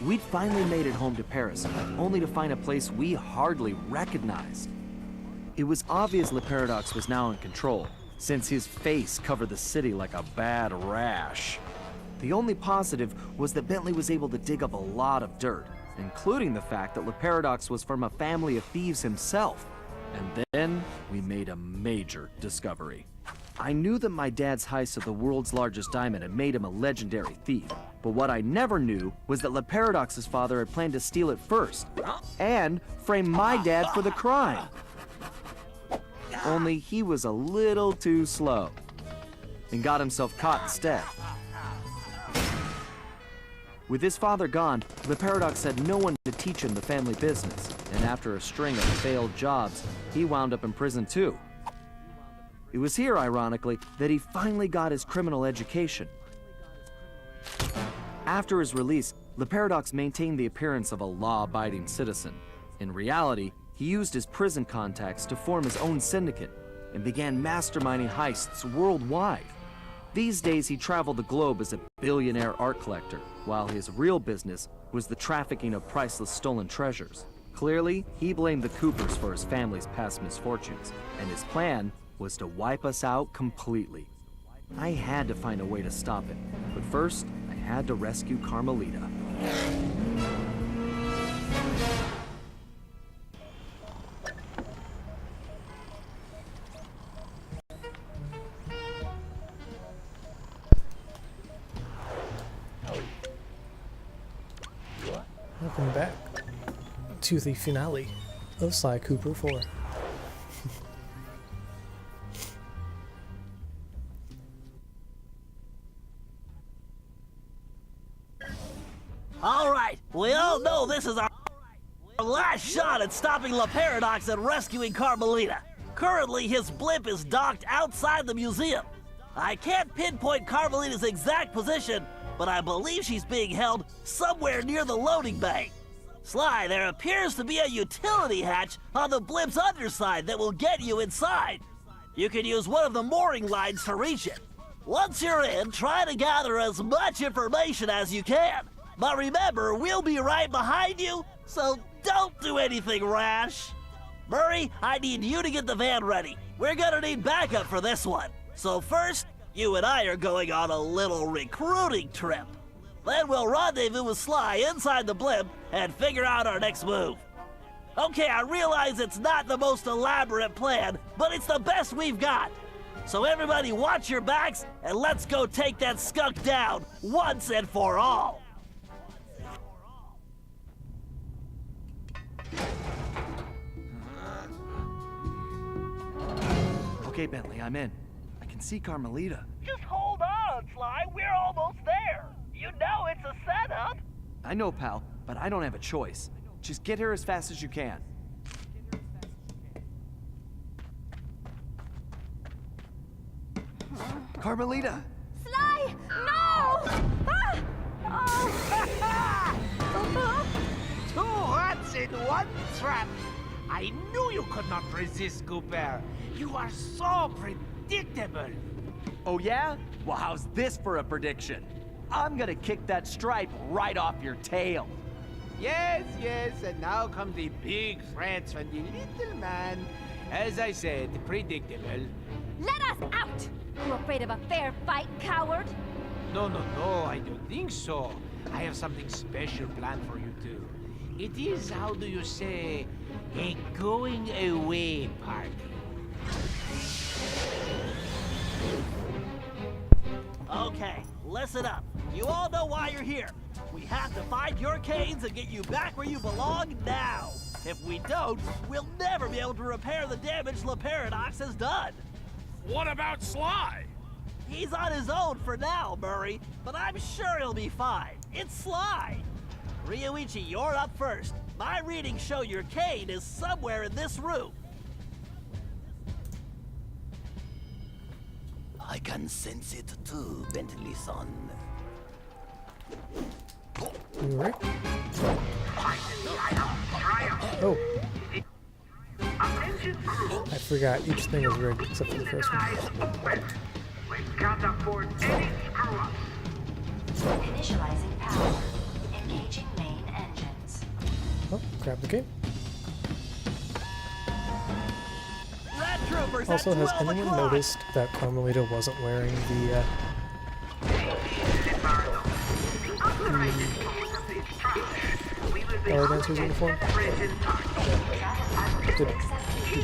we'd finally made it home to Paris, only to find a place we hardly recognized. It was obvious Le Paradox was now in control, since his face covered the city like a bad rash. The only positive was that Bentley was able to dig up a lot of dirt, including the fact that Le Paradox was from a family of thieves himself. And then we made a major discovery. I knew that my dad's heist of the world's largest diamond had made him a legendary thief, but what I never knew was that Le Paradox's father had planned to steal it first, and frame my dad for the crime. Only he was a little too slow, and got himself caught instead. With his father gone, Le Paradox had no one to teach him the family business, and after a string of failed jobs, he wound up in prison too. It was here, ironically, that he finally got his criminal education. After his release, Le Paradox maintained the appearance of a law-abiding citizen. In reality, he used his prison contacts to form his own syndicate and began masterminding heists worldwide. These days, he traveled the globe as a billionaire art collector, while his real business was the trafficking of priceless stolen treasures. Clearly, he blamed the Coopers for his family's past misfortunes, and his plan was to wipe us out completely. I had to find a way to stop it, but first, I had to rescue Carmelita. Welcome back to the finale of Sly Cooper 4. All right, we all know this is our last shot at stopping Le Paradox and rescuing Carmelita. Currently, his blimp is docked outside the museum. I can't pinpoint Carmelita's exact position, but I believe she's being held somewhere near the loading bay. Sly, there appears to be a utility hatch on the blimp's underside that will get you inside. You can use one of the mooring lines to reach it. Once you're in, try to gather as much information as you can. But remember, we'll be right behind you, so don't do anything rash. Murray, I need you to get the van ready. We're gonna need backup for this one. So first, you and I are going on a little recruiting trip. Then we'll rendezvous with Sly inside the blimp and figure out our next move. Okay, I realize it's not the most elaborate plan, but it's the best we've got. So everybody watch your backs, and let's go take that skunk down once and for all. Okay, Bentley, I'm in. I can see Carmelita. Just hold on, Sly. We're almost there. You know it's a setup. I know, pal, but I don't have a choice. Just get here as fast as you can. Carmelita! Sly! No! Ah! Oh. Two rats in one trap. I knew you could not resist, Cooper. You are so predictable. Oh yeah? Well, how's this for a prediction? I'm gonna kick that stripe right off your tail. Yes, and now come the big threats from the little man. As I said, predictable. Let us out! You afraid of a fair fight, coward? No, I don't think so. I have something special planned for you two. It is, how do you say, a going away party. Okay, listen up. You all know why you're here. We have to find your canes and get you back where you belong now. If we don't, we'll never be able to repair the damage Le Paradox has done. What about Sly? He's on his own for now, Murray, but I'm sure he'll be fine. It's Sly. Ryuichi, you're up first. My readings show your cane is somewhere in this room. I can sense it too, Bentley-son. You alright? Oh. I forgot each thing is rigged except for the first one. Initializing power. Engaging main grab the game. Red troopers Also, at has 12 anyone o'clock. noticed that Carmelita wasn't wearing the ballet dancer's uniform? Did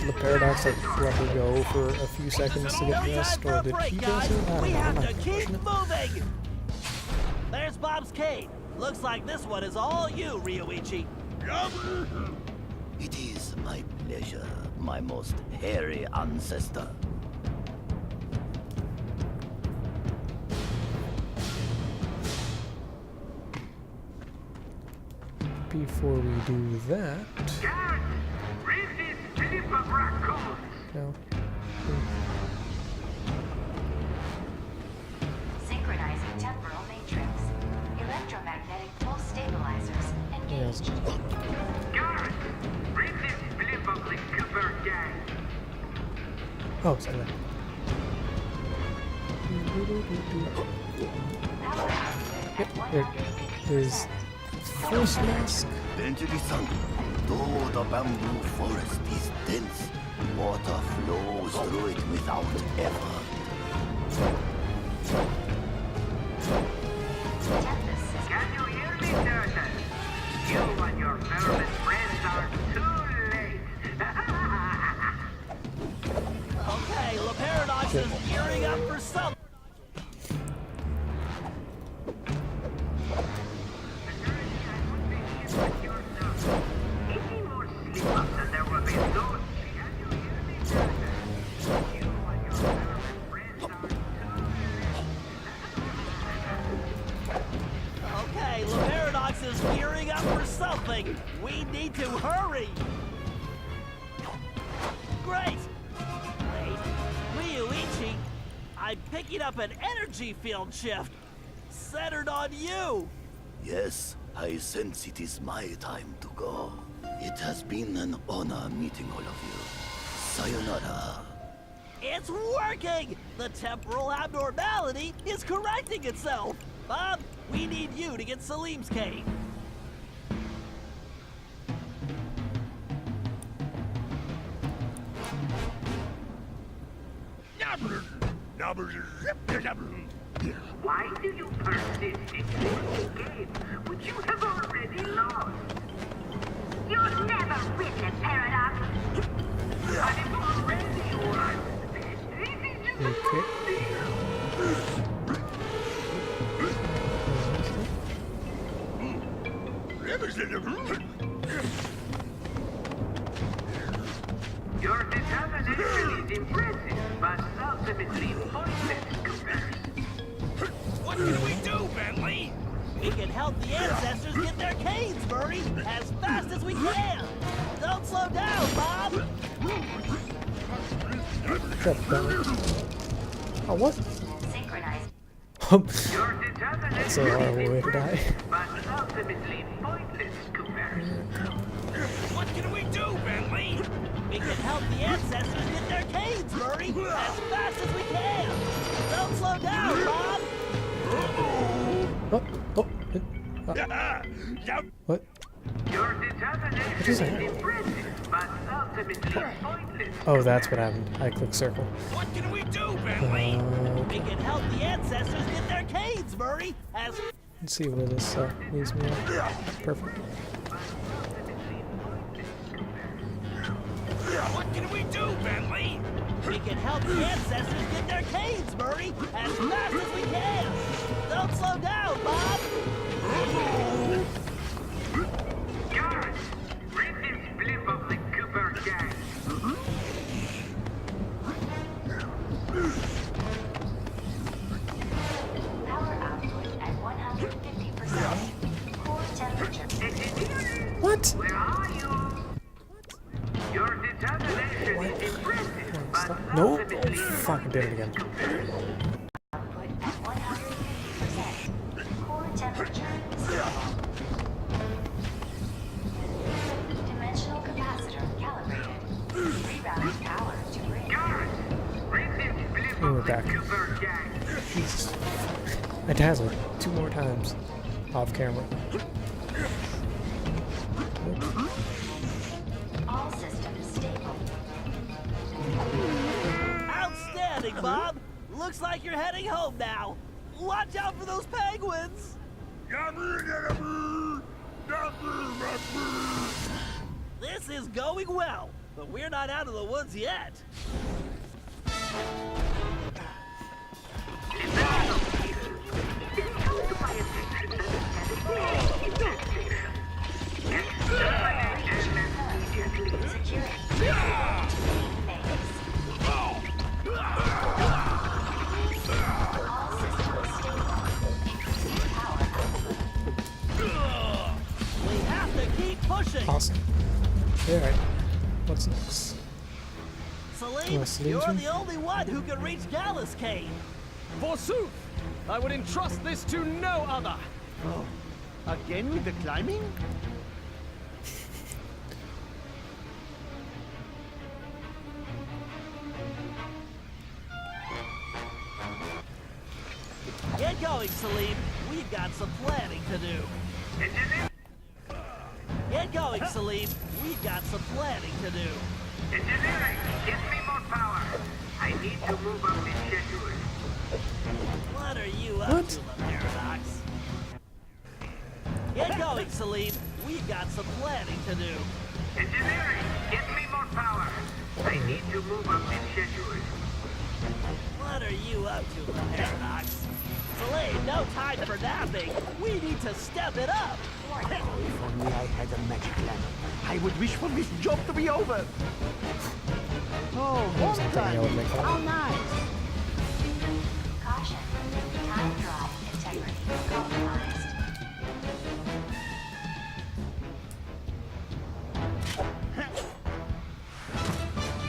the Paradox like let her go for a few seconds to get dressed, or did he dress her? I don't We know. I'm have not to gonna keep question it. moving. There's Bob's cave. Looks like this one is all you, Ryoichi. It is my pleasure, my most hairy ancestor. Before we do that, no. Synchronizing temporal matrix. Electromagnetic pulse stabilizers engaged. Oh, sorry. Yep, there's first mask. Benji-san, though the bamboo forest is dense, water flows through it without effort. Can you hear me, Turtle? You and your vermin friends are too late. Okay, La Paradox is gearing up for something. Any more slip-ups and there will be no... Can you hear me, Turtle? You and your vermin friends are too late. Okay, La Paradox is gearing up for something. We need to hurry. Great. Wait, Ryoichi, I'm picking up an energy field shift centered on you. Yes, I sense it is my time to go. It has been an honor meeting all of you. Sayonara. It's working! The temporal abnormality is correcting itself. Bob, we need you to get Salim's cave. Why do you persist in playing a game which you have already lost? You'll never win the Paradox. But if already won, this is just a Okay. Your determination is impressive, but ultimately pointless compared. What can we do, Bentley? We can help the ancestors get their caves, Murray, as fast as we can. Don't slow down, Bob. Shut up, Bentley. Oh, what? Synchronized. Your determination That's a horrible way to die. impressive, but ultimately pointless compared. What can we do, Bentley? We can help the ancestors get their caves, Murray, as fast as we can. Don't slow down, Bob. Oh, oh, what? Your determination What is is that? impressive, but ultimately pointless. Oh, that's what happened. I clicked circle. What can we do, Bentley? We can help the ancestors get their caves, Murray, as... Let's see where this leads me. Perfect. What can we do, Bentley? We can help the ancestors get their caves, Murray, as fast as we can. Don't slow down, Bob. Guards, read this blip of the Cooper gang. Power output at 150%. Core temperature. What? Where are you? Your determination is impressive, but Stop. No. Oh, ultimately fuck, I did it again. Output at 150%. Core temperature stable. Dimensional capacitor calibrated. Rerouting power to grid. Guards, read this blip And we're of the back. Cooper gang. Jesus. I dazzled 2 more times off camera. All systems stable. Outstanding, Bob. Looks like you're heading home now. Watch out for those penguins. This is going well, but we're not out of the woods yet. We have to keep pushing. Awesome. Alright. What's next? Salim, Well, Salim's you're one. the only one who can reach Gallus Cave. Forsooth! I would entrust this to no other! Oh, again with the climbing? Get going, Salim. We've got some planning to do. Get going, Salim. We've got some planning to do. Engineering, give me more power. I need to move up the schedule. What are you up to, the Paradox? Get going, Salim. We've got some planning to do. Engineering, give me more power. I need to move up the schedule. What are you up to, the Paradox? Salim, no time for napping. We need to step it up. If only I had a magic lamp, I would wish for this job to be over. Oh, There's something I would make How happen. nice! Caution. Time drive integrity compromised.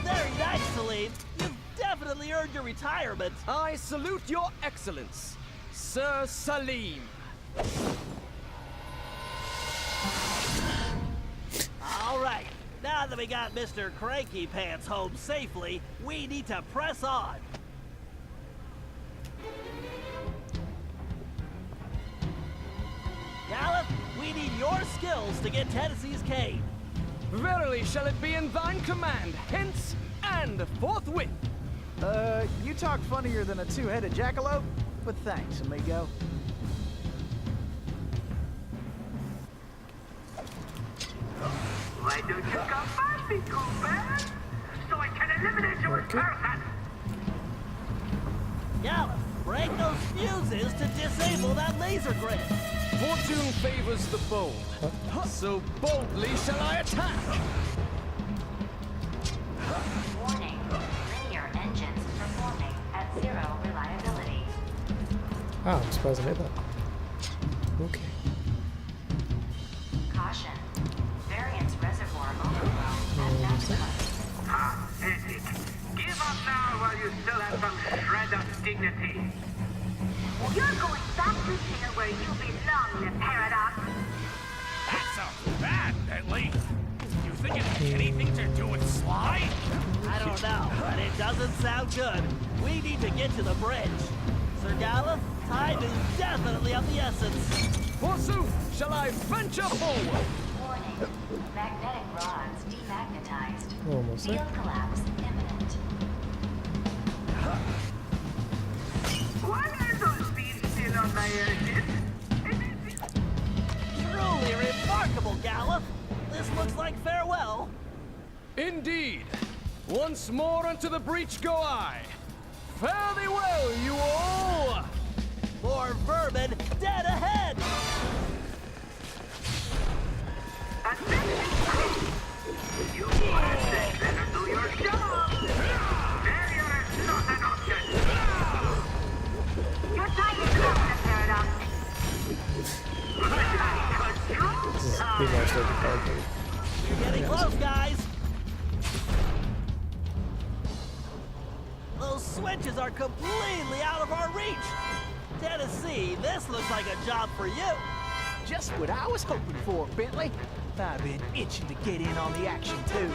Very nice, Salim. You've definitely earned your retirement. I salute your excellence, Sir Salim. All right. Now that we got Mr. Cranky Pants home safely, we need to press on. Gallop, we need your skills to get Tennessee's cave. Verily shall it be in thine command, hence and forthwith. You talk funnier than a two-headed jackalope, but thanks, amigo. Why don't you come find me, Cooper? So I can eliminate you in person. Gallop, break those fuses to disable that laser grid. Fortune favors the bold, so boldly shall I attack. Warning. Linear engines performing at 0 reliability. Ah, I'm surprised I made that. Okay. Caution. Variance reservoir overflow at maximum. Pathetic. Give up now while you still have some shred of dignity. You're going back to jail where you belong, the Paradox. That sounds bad, Bentley. You think it has anything to do with Sly? I don't know, but it doesn't sound good. We need to get to the bridge. Sir Gallop, time is definitely of the essence. Forsooth shall I venture forward. Warning. Magnetic rods demagnetized. Almost Field there. collapse imminent. Why are those beams still on my engine? Truly remarkable, Gallop. This looks like farewell. Indeed. Once more unto the breach go I. Fare thee well, you all. More vermin dead ahead. You better do your job. Failure is not an option. You're trying to close the Paradox. This is pretty much like a card game. You're getting close, guys. Those switches are completely out of our reach. Tennessee, this looks like a job for you. Just what I was hoping for, Bentley. I've been itching to get in on the action, too.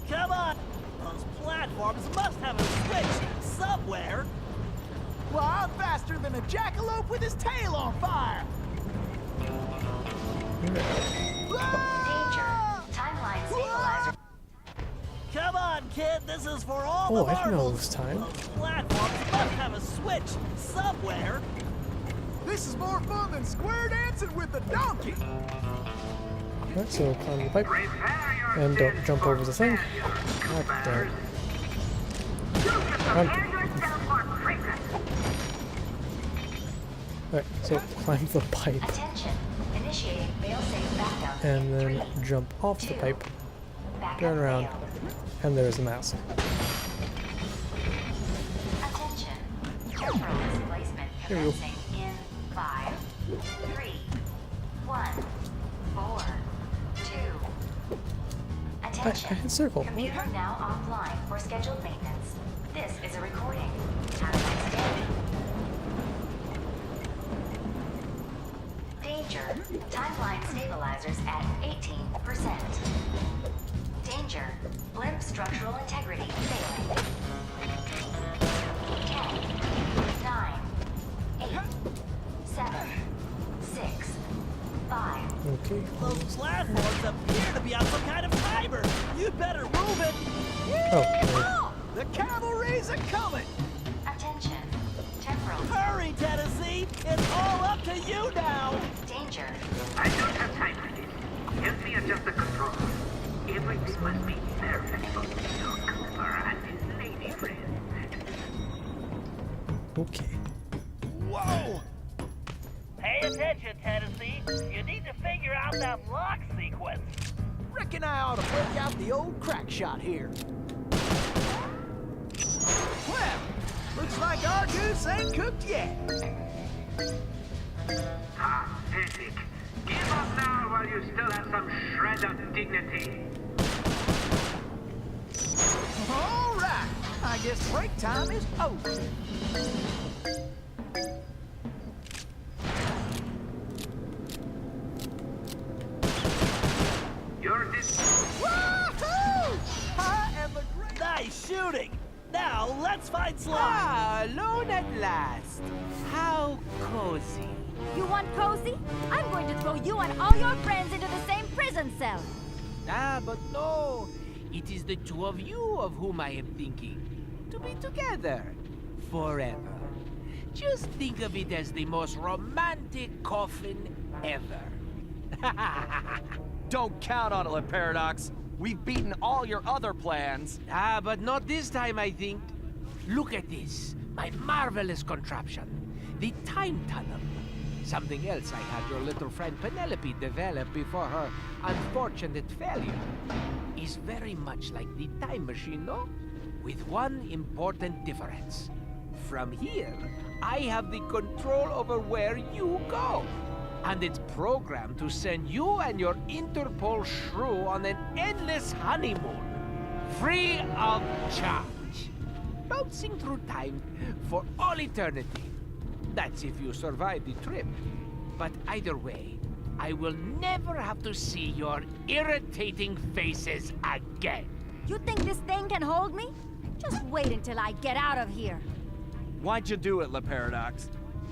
Come on. Those platforms must have a switch somewhere. Well, I'm faster than a jackalope with his tail on fire! Danger. Timeline stabilizer. Come on, kid, this is for all Oh, the I didn't know it marbles. was time. Those platforms must have a switch somewhere. This is more fun than square dancing with a donkey! Alright, so climb the pipe. And don't jump over the thing. God damn. Alright, so climb the pipe. Attention. Initiating failsafe backup. And then 3, jump off the 2, pipe. backup Turn around. failed. And there's the mask. Attention. Temporal displacement Here we go. commencing in 5, 3, 1, 4, 2. Attention. I hit circle. Computer now offline for scheduled maintenance. This is a recording. Have a nice day. Danger. Timeline stabilizers at 18%. Danger. Blimp structural integrity failing. 10, 9, 8, 7, 6, 5. Okay. Those platforms appear to be on some kind of timer. You better move it. Oh, The cavalry's a-coming! Attention. Temporal. Hurry, Tennessee. It's all up to you now. Danger. I don't have time for this. Help me adjust the controls. Everything must be perfect for Mr. Cooper and his lady friend. okay. Whoa! Pay attention, Tennessee. You need to figure out that lock sequence. Reckon I ought to break out the old crack shot here. Well, looks like our goose ain't cooked yet. Pathetic. Give up now while you still have some shred of dignity. All right, I guess break time is over. You're this. Woohoo! I am the great. Nice shooting. Now let's find Sly. Ah, alone at last. How cozy. You want cozy? I'm going to throw you and all your friends into the same prison cell. Ah, but no. It is the two of you of whom I am thinking. To be together. Forever. Just think of it as the most romantic coffin ever. Don't count on it, Le Paradox. We've beaten all your other plans. Ah, but not this time, I think. Look at this. My marvelous contraption. The time tunnel. Something else I had your little friend Penelope develop before her unfortunate failure. Is very much like the time machine, no? With one important difference. From here, I have the control over where you go. And it's programmed to send you and your Interpol shrew on an endless honeymoon. Free of charge. Bouncing through time for all eternity. That's if you survive the trip. But either way, I will never have to see your irritating faces again. You think this thing can hold me? Just wait until I get out of here. Why'd you do it, Le Paradox?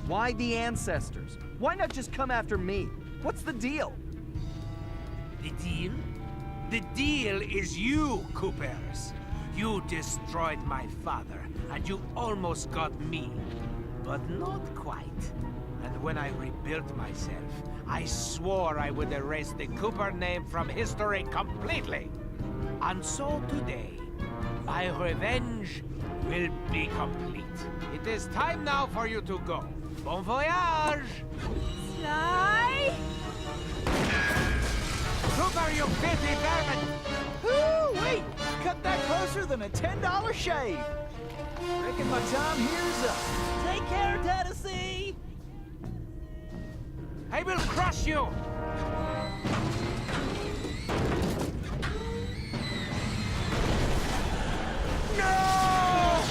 Why the ancestors? Why not just come after me? What's the deal? The deal? The deal is you, Coopers. You destroyed my father, and you almost got me. But not quite. And when I rebuilt myself, I swore I would erase the Cooper name from history completely. And so today, my revenge will be complete. It is time now for you to go. Bon voyage! Sly! Cooper, you filthy vermin! Woo, wait! Cut that closer than a $10 shave. Reckon my time here's up. Take care, Tennessee. I will crush you! No!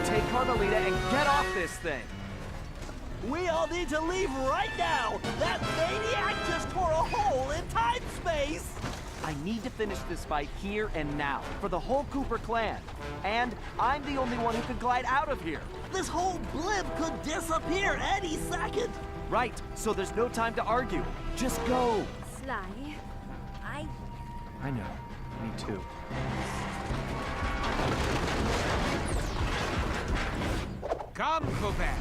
Take Carmelita and get off this thing. We all need to leave right now! That maniac just tore a hole in time-space! I need to finish this fight here and now, for the whole Cooper clan. And I'm the only one who can glide out of here. This whole blimp could disappear any second! Right, so there's no time to argue. Just go! Sly, I know. Me too. Come, Cooper.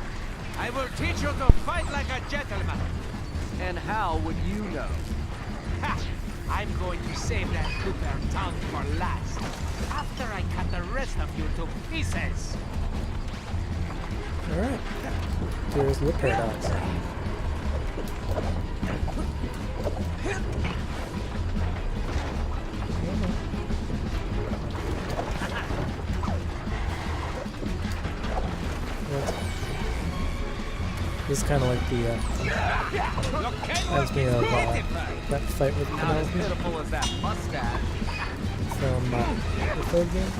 I will teach you to fight like a gentleman. And how would you know? Ha! I'm going to save that Cooper tongue for last. After I cut the rest of you to pieces. Alright. Here's the paradox. This is kind of like the reminds me of that fight with Penelope Pitiful as that mustache. from the third game.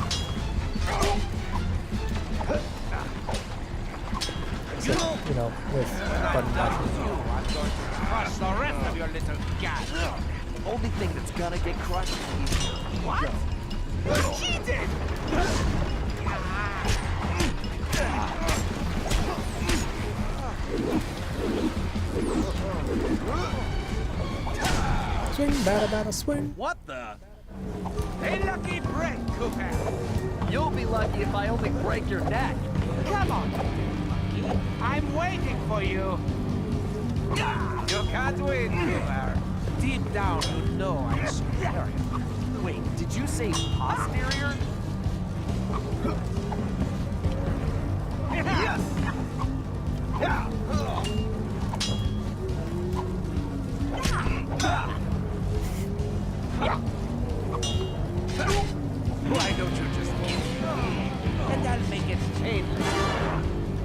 Except, you know, with button mashing. I'm going to crush the rest of your little gas. The only thing that's gonna get crushed is your ego. You cheated! Swing, bada bada, swing. What the? A lucky break, Cooper. You'll be lucky if I only break your neck. Come on, monkey. I'm waiting for you. You can't win, Cooper. Deep down, you know I'm superior. Wait, did you say posterior? Why don't you just give me? And I'll make it painless.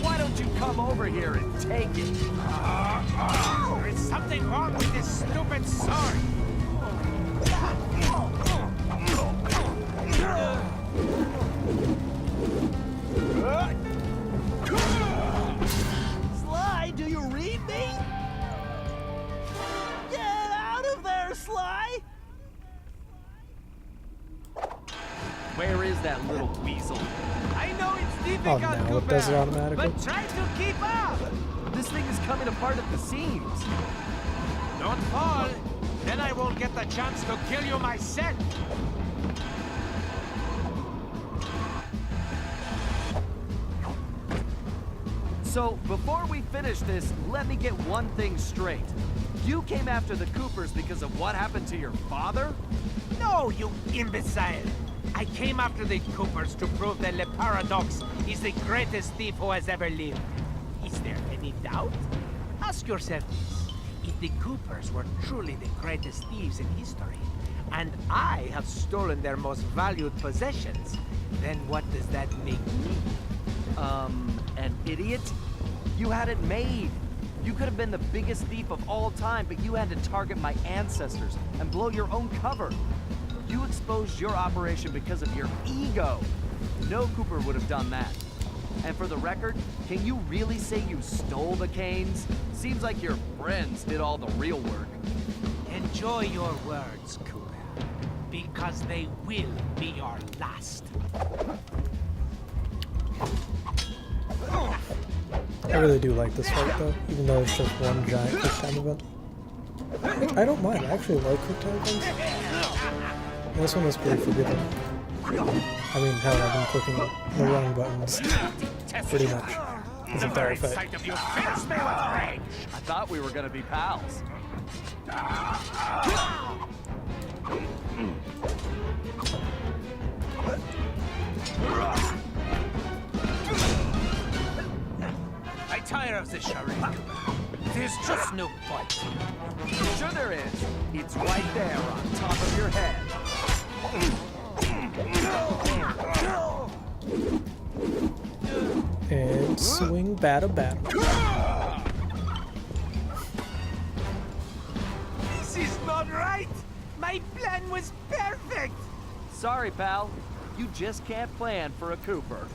Why don't you come over here and take it? There is something wrong with this stupid sword. Sly, do you read me? Get out of there, Sly! Where is that little weasel? I know it's Oh, difficult, now Cooper, it does it automatically. but try to keep up. This thing is coming apart at the seams. Don't fall, then I won't get the chance to kill you myself. So, before we finish this, let me get one thing straight. You came after the Coopers because of what happened to your father? No, you imbecile! I came after the Coopers to prove that Le Paradox is the greatest thief who has ever lived. Is there any doubt? Ask yourself this. If the Coopers were truly the greatest thieves in history, and I have stolen their most valued possessions, then what does that make me? An idiot? You had it made. You could have been the biggest thief of all time, but you had to target my ancestors and blow your own cover. You exposed your operation because of your ego. No Cooper would have done that. And for the record, can you really say you stole the canes? Seems like your friends did all the real work. Enjoy your words, Cooper, because they will be your last. I really do like this fight though, even though it's just one giant quick time event. Which I don't mind, I actually like quick time events. And this one was pretty forgiving. I mean, hell, I've been clicking the wrong buttons pretty much this entire fight. Sight of you fills me with rage. I thought we were gonna be pals. I tire of this charade. There's just no point. Sure there is. It's right there on top of your head. And swing, bada, bada. This is not right! My plan was perfect! Sorry, pal. You just can't plan for a Cooper.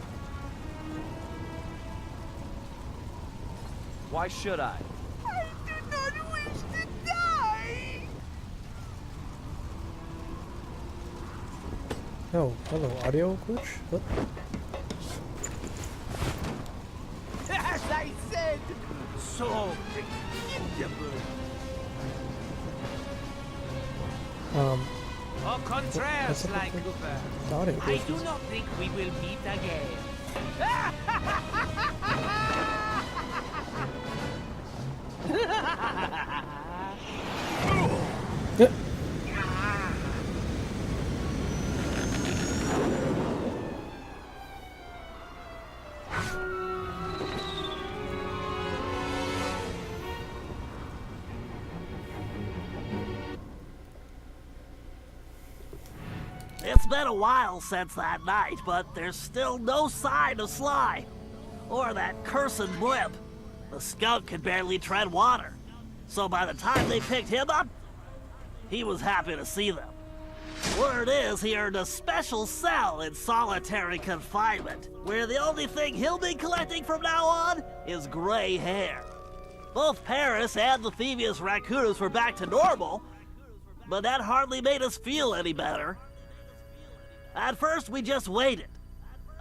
Why should I? I do not wish to die! Oh, hello, audio glitch? What? As I said, so predictable. Au contraire, what's up Sly with Cooper. the audio I glitch? do not think we will meet again. Yeah. It's been a while since that night, but there's still no sign of Sly. Or that cursed blimp. The skunk could barely tread water. So by the time they picked him up, he was happy to see them. Word is he earned a special cell in solitary confinement, where the only thing he'll be collecting from now on is gray hair. Both Paris and the Thieves raccoons were back to normal, but that hardly made us feel any better. At first, we just waited,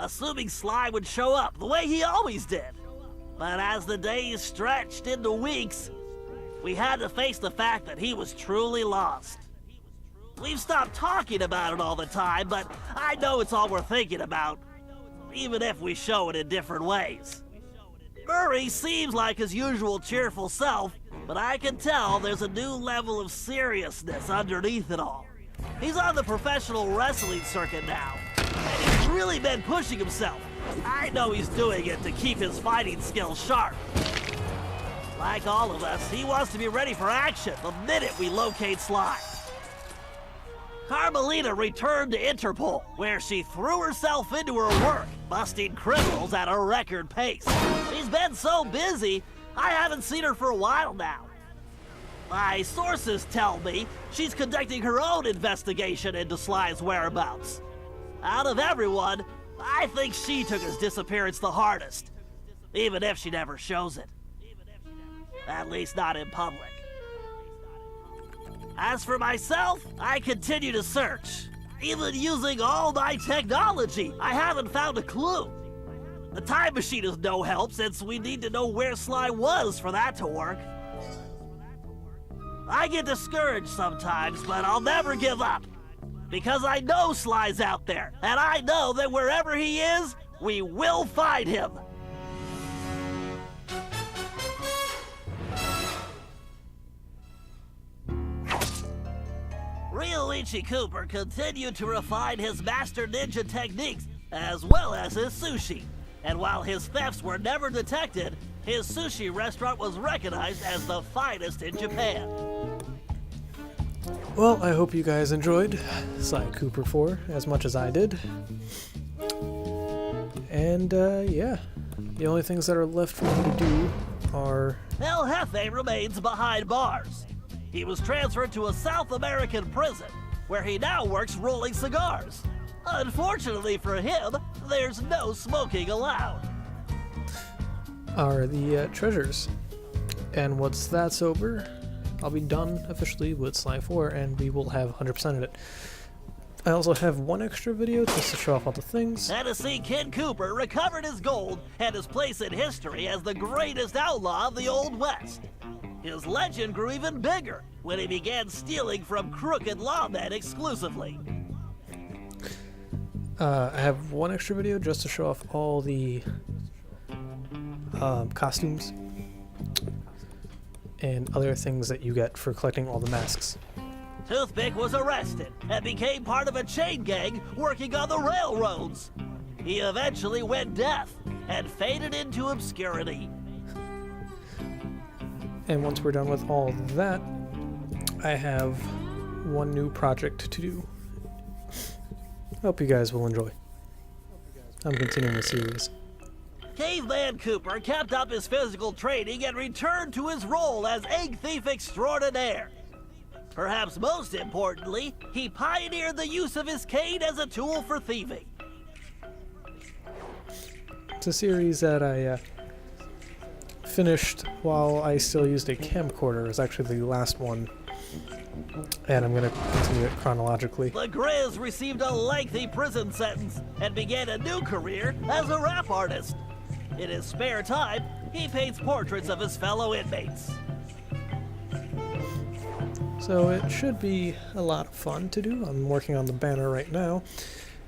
assuming Sly would show up the way he always did. But as the days stretched into weeks, we had to face the fact that he was truly lost. We've stopped talking about it all the time, but I know it's all we're thinking about, even if we show it in different ways. Murray seems like his usual cheerful self, but I can tell there's a new level of seriousness underneath it all. He's on the professional wrestling circuit now, and he's really been pushing himself. I know he's doing it to keep his fighting skills sharp. Like all of us, he wants to be ready for action the minute we locate Sly. Carmelita returned to Interpol, where she threw herself into her work, busting criminals at a record pace. She's been so busy, I haven't seen her for a while now. My sources tell me she's conducting her own investigation into Sly's whereabouts. Out of everyone, I think she took his disappearance the hardest, even if she never shows it. At least not in public. As for myself, I continue to search. Even using all my technology, I haven't found a clue. The time machine is no help since we need to know where Sly was for that to work. I get discouraged sometimes, but I'll never give up. Because I know Sly's out there, and I know that wherever he is, we will find him. Ryoichi Cooper continued to refine his master ninja techniques as well as his sushi. And while his thefts were never detected, his sushi restaurant was recognized as the finest in Japan. Well, I hope you guys enjoyed Sly Cooper 4 as much as I did. And, yeah. The only things that are left for me to do are... El Jefe remains behind bars. He was transferred to a South American prison, where he now works rolling cigars. Unfortunately for him, there's no smoking allowed. Are the treasures. And once that's over, I'll be done officially with Sly 4, and we will have 100% of it. I also have one extra video just to show off all the things. Tennessee Kid Cooper recovered his gold and his place in history as the greatest outlaw of the Old West. His legend grew even bigger when he began stealing from crooked lawmen exclusively. I have one extra video just to show off all the costumes and other things that you get for collecting all the masks. Toothpick was arrested and became part of a chain gang working on the railroads. He eventually went deaf and faded into obscurity. And once we're done with all that, I have one new project to do. Hope you guys will enjoy. I'm continuing the series. Caveman Cooper kept up his physical training and returned to his role as egg thief extraordinaire. Perhaps most importantly, he pioneered the use of his cane as a tool for thieving. It's a series that I finished while I still used a camcorder. It was actually the last one. And I'm going to continue it chronologically. The Grizz received a lengthy prison sentence and began a new career as a rap artist. In his spare time, he paints portraits of his fellow inmates. So it should be a lot of fun to do. I'm working on the banner right now.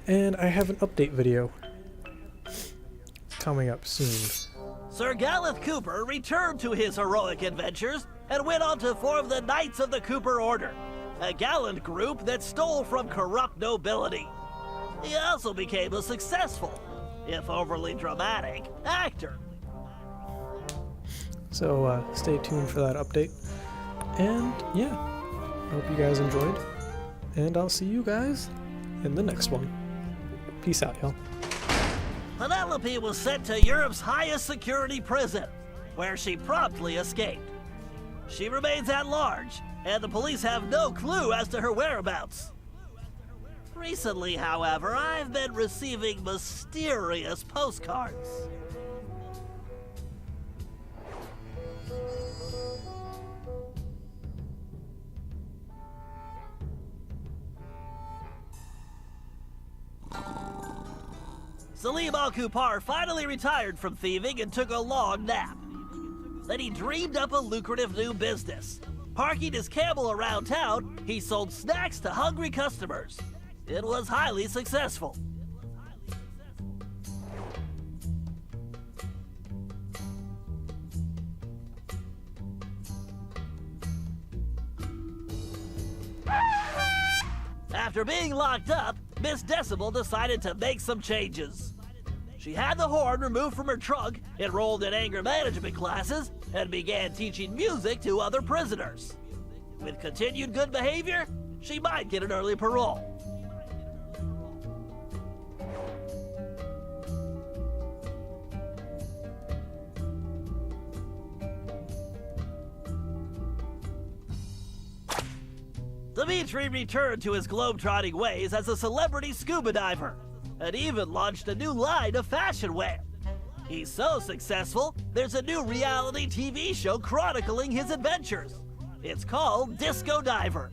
And I have an update video coming up soon. Sir Galeth Cooper returned to his heroic adventures and went on to form the Knights of the Cooper Order, a gallant group that stole from corrupt nobility. He also became a successful, if overly dramatic, actor. So stay tuned for that update. And yeah, hope you guys enjoyed. And I'll see you guys in the next one. Peace out, y'all. Penelope was sent to Europe's highest security prison, where she promptly escaped. She remains at large, and the police have no clue as to her whereabouts. Recently, however, I've been receiving mysterious postcards. Salim Al-Kupar finally retired from thieving and took a long nap. Then he dreamed up a lucrative new business. Parking his camel around town, he sold snacks to hungry customers. It was highly successful. After being locked up, Miss Decibel decided to make some changes. She had the horn removed from her trunk, enrolled in anger management classes, and began teaching music to other prisoners. With continued good behavior, she might get an early parole. Dimitri returned to his globe-trotting ways as a celebrity scuba diver, and even launched a new line of fashion wear. He's so successful, there's a new reality TV show chronicling his adventures. It's called Disco Diver.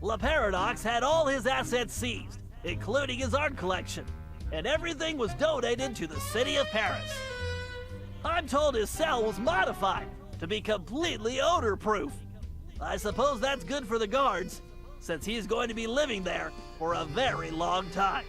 La Paradox had all his assets seized, including his art collection, and everything was donated to the city of Paris. I'm told his cell was modified to be completely odor-proof. I suppose that's good for the guards, since he's going to be living there for a very long time.